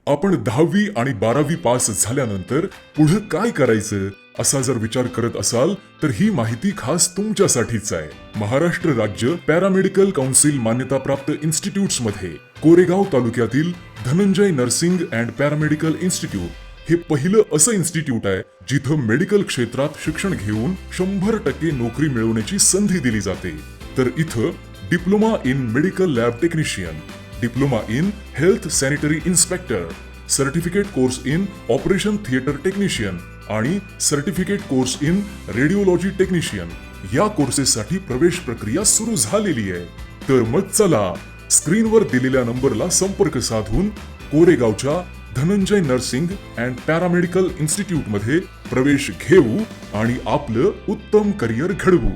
आपण 10वी आणि 12वी पास झाल्यानंतर पुढे काय करायचं असा जर विचार करत असाल तर ही माहिती खास तुमच्यासाठीच आहे. महाराष्ट्र राज्य पॅरामेडिकल काउन्सिल मान्यताप्राप्त इन्स्टिट्यूट्स मध्ये कोरेगाव तालुक्यातील Dhananjay nursing and paramedical institute हे पहिलं असं इन्स्टिट्यूट आहे जिथं मेडिकल क्षेत्रात शिक्षण घेऊन 100% नोकरी मिळवण्याची संधी दिली जाते. तर इथं diploma in medical lab technician, diploma in health sanitary inspector, certificate course in operation theatre technician आणि certificate course in radiology technician या कोर्सेससाठी प्रवेश प्रक्रिया सुरू झालेली आहे. तर मग चला स्क्रीनवर दिलेल्या नंबरला संपर्क साधून कोरेगावच्या Dhananjay nursing and paramedical institute मध्ये प्रवेश घेऊ आणि आपलं उत्तम करिअर घडवू.